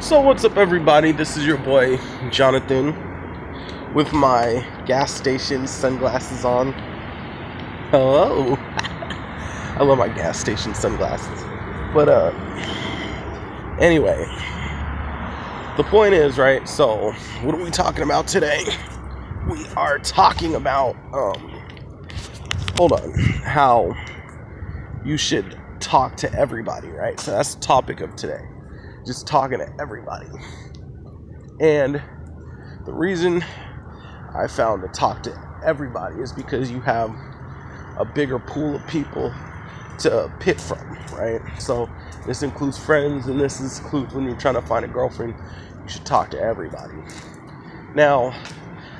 So what's up, everybody? This is your boy Jonathan with my gas station sunglasses on. Hello. I love my gas station sunglasses. But anyway, the point is, right? So what are we talking about today? We are talking about how you should talk to everybody, right? So that's the topic of today. Just talking to everybody. And the reason I found to talk to everybody is because you have a bigger pool of people to pick from, right? So this includes friends, and this includes when you're trying to find a girlfriend. You should talk to everybody. Now,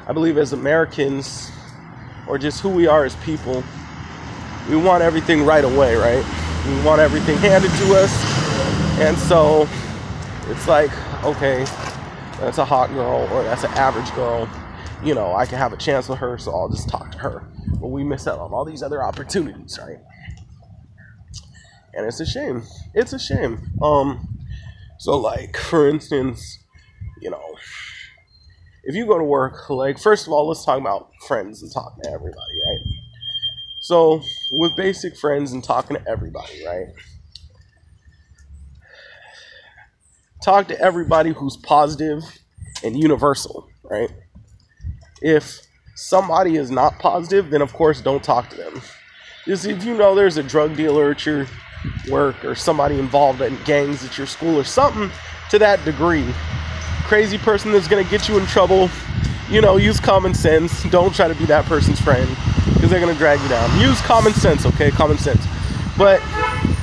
I believe as Americans, or just who we are as people, we want everything right away, right? We want everything handed to us. And so it's like, okay, that's a hot girl, or that's an average girl. You know, I can have a chance with her, so I'll just talk to her. But we miss out on all these other opportunities, right? And it's a shame. It's a shame. So like, for instance, you know, if you go to work, like, first of all, let's talk about friends and talking to everybody, right? So with basic friends and talking to everybody, right? Talk to everybody who's positive and universal, right? If somebody is not positive, then of course don't talk to them. Just if you know there's a drug dealer at your work, or somebody involved in gangs at your school, or something to that degree, crazy person that's gonna get you in trouble, you know, use common sense. Don't try to be that person's friend, because they're gonna drag you down. Use common sense, okay? Common sense. But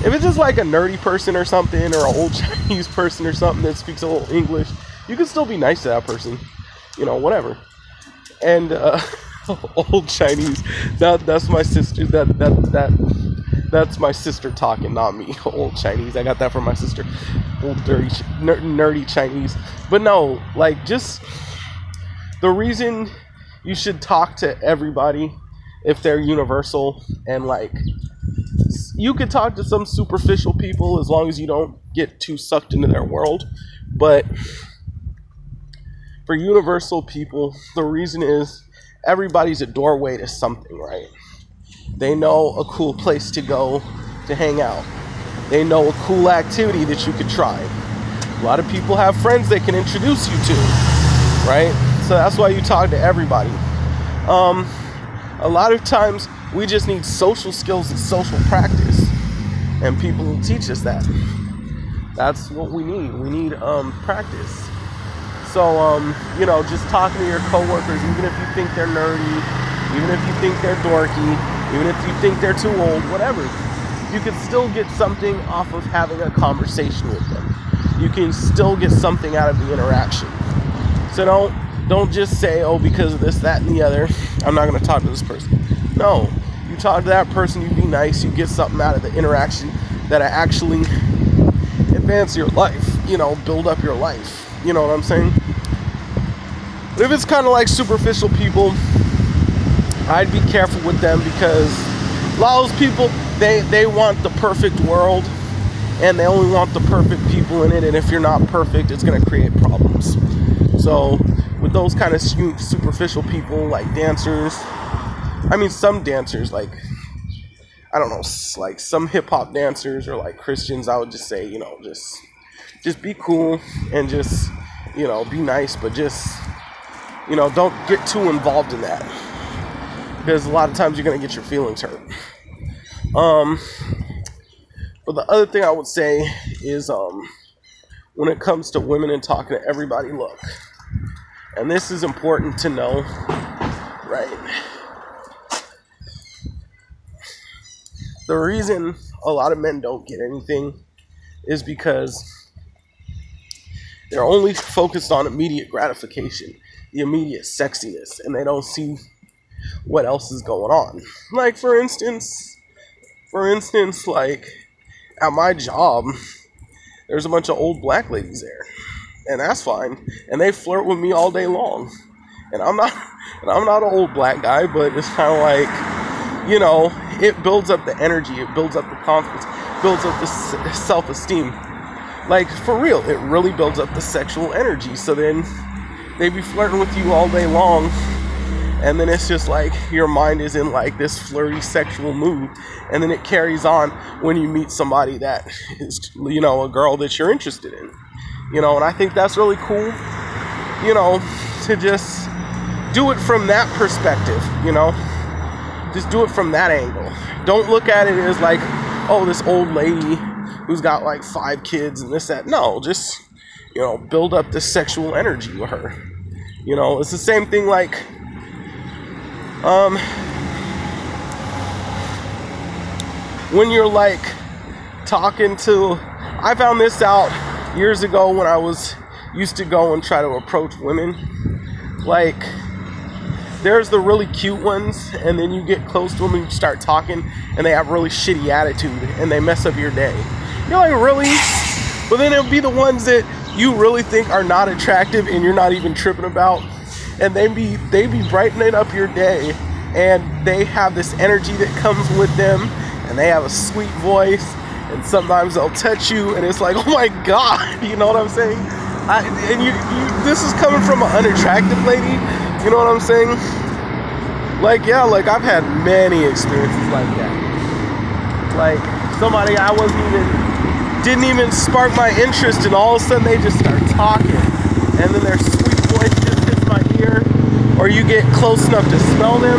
if it's just like a nerdy person or something, or an old Chinese person or something that speaks a little English, you can still be nice to that person, you know, whatever. And old Chinese, that's my sister. That's my sister talking, not me. Old Chinese, I got that from my sister. Old dirty nerdy Chinese. But no, like, just the reason you should talk to everybody if they're universal, and like, you could talk to some superficial people as long as you don't get too sucked into their world. But for universal people, the reason is everybody's a doorway to something, right? They know a cool place to go to hang out. They know a cool activity that you could try. A lot of people have friends they can introduce you to, right? So that's why you talk to everybody. A lot of times we just need social skills and social practice, and people will teach us that. That's what we need. We need practice. So, you know, just talking to your coworkers, even if you think they're nerdy, even if you think they're dorky, even if you think they're too old, whatever, you can still get something off of having a conversation with them. You can still get something out of the interaction. So don't just say, oh, because of this, that, and the other, I'm not going to talk to this person. No, you talk to that person, you be nice, you get something out of the interaction that actually advance your life, you know, build up your life. You know what I'm saying? But if it's kind of like superficial people, I'd be careful with them, because a lot of those people, they want the perfect world, and they only want the perfect people in it, and if you're not perfect, it's going to create problems. So with those kind of superficial people, like dancers, I mean, some dancers, like, I don't know, like some hip-hop dancers, or like Christians, I would just say, you know, just be cool, and just, you know, be nice, but just, you know, don't get too involved in that, because a lot of times you're going to get your feelings hurt. But the other thing I would say is, when it comes to women and talking to everybody, look, and this is important to know, right? The reason a lot of men don't get anything is because they're only focused on immediate gratification, the immediate sexiness, and they don't see what else is going on. Like, for instance, like, at my job, there's a bunch of old black ladies there, and that's fine, and they flirt with me all day long, and I'm not an old black guy, but it's kind of like, you know, it builds up the energy, it builds up the confidence, builds up the self-esteem. Like, for real, it really builds up the sexual energy. So then they be flirting with you all day long, and then it's just like your mind is in like this flirty sexual mood, and then it carries on when you meet somebody that is, you know, a girl that you're interested in, you know. And I think that's really cool, you know, to just do it from that perspective, you know. Just do it from that angle. Don't look at it as like, oh, this old lady who's got like 5 kids and this, that. No, just, you know, build up this sexual energy with her. You know, it's the same thing like, when you're like talking to, I found this out years ago when I used to go and try to approach women. Like, there's the really cute ones, and then you get close to them and you start talking, and they have really shitty attitude, and they mess up your day. You're like, really? But then it'll be the ones that you really think are not attractive, and you're not even tripping about, and they be brightening up your day, and they have this energy that comes with them, and they have a sweet voice, and sometimes they'll touch you, and it's like, oh my God, you know what I'm saying? This is coming from an unattractive lady. You know what I'm saying? Like, yeah, like I've had many experiences like that. Like, somebody I didn't even spark my interest, and all of a sudden they just start talking, and then their sweet voice just hits my ear, or you get close enough to smell them.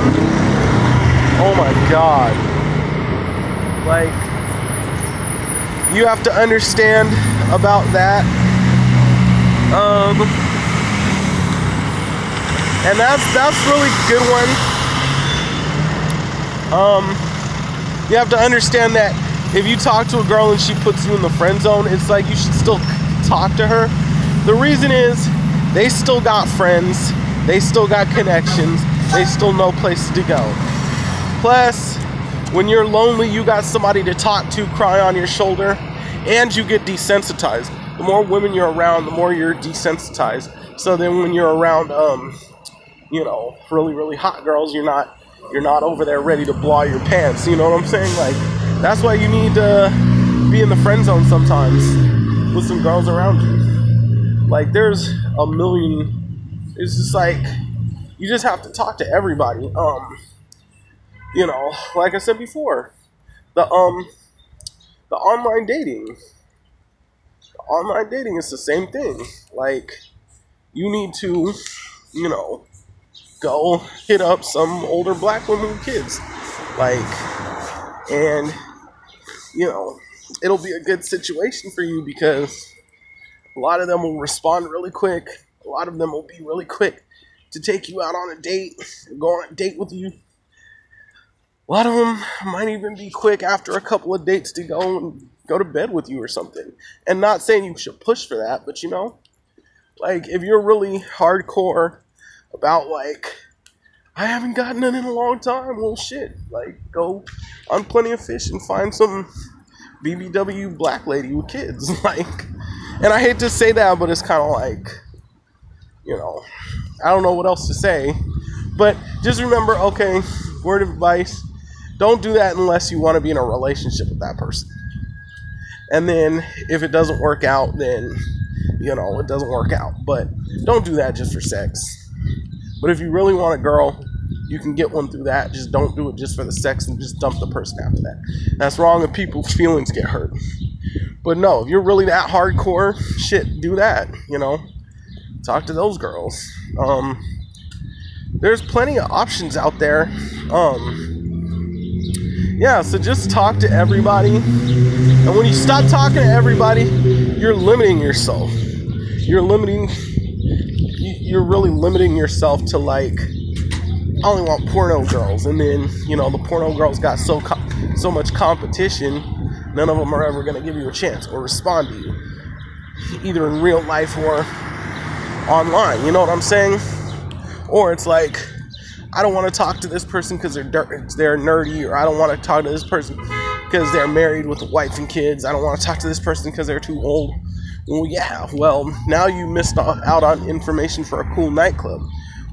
Oh my God. Like, you have to understand about that. And that's really a good one. You have to understand that if you talk to a girl and she puts you in the friend zone, it's like you should still talk to her. The reason is they still got friends, they still got connections, they still know places to go. Plus, when you're lonely, you got somebody to talk to, cry on your shoulder, and you get desensitized. The more women you're around, the more you're desensitized. So then when you're around, you know, really, really hot girls, you're not over there ready to blow your pants. You know what I'm saying? Like, that's why you need to be in the friend zone sometimes with some girls around you. Like, there's a million. It's just like, you just have to talk to everybody. You know, like I said before, the online dating. Online dating is the same thing. Like, you need to, you know, go hit up some older black women with kids. Like, and, you know, it'll be a good situation for you because a lot of them will respond really quick. A lot of them will be really quick to take you out on a date, go on a date with you. A lot of them might even be quick after a couple of dates to go to bed with you or something. And not saying you should push for that, but you know, like, if you're really hardcore about, like, I haven't gotten it in a long time, well, shit, like, go on Plenty of Fish and find some BBW black lady with kids. Like, and I hate to say that, but it's kind of like, you know, I don't know what else to say, but just remember, okay, word of advice, don't do that unless you want to be in a relationship with that person. And then if it doesn't work out, then, you know, it doesn't work out. But don't do that just for sex. But if you really want a girl, you can get one through that. Just don't do it just for the sex and just dump the person after that. That's wrong if people's feelings get hurt. But no, if you're really that hardcore, shit, do that, you know. Talk to those girls. There's plenty of options out there. Yeah, so just talk to everybody. And when you stop talking to everybody, you're limiting yourself. You're really limiting yourself to, like, I only want porno girls. And then, you know, the porno girls got so much competition, none of them are ever going to give you a chance or respond to you. Either in real life or online, you know what I'm saying? Or it's like, I don't want to talk to this person because they're nerdy, or I don't want to talk to this person because they're married with a wife and kids. I don't want to talk to this person because they're too old. Well, yeah, well, now you missed out on information for a cool nightclub.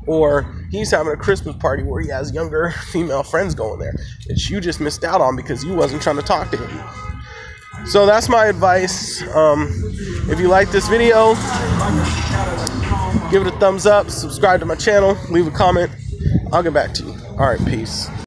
Or he's having a Christmas party where he has younger female friends going there that you just missed out on because you wasn't trying to talk to him. So that's my advice. If you like this video, give it a thumbs up, subscribe to my channel, leave a comment. I'll get back to you. All right, peace.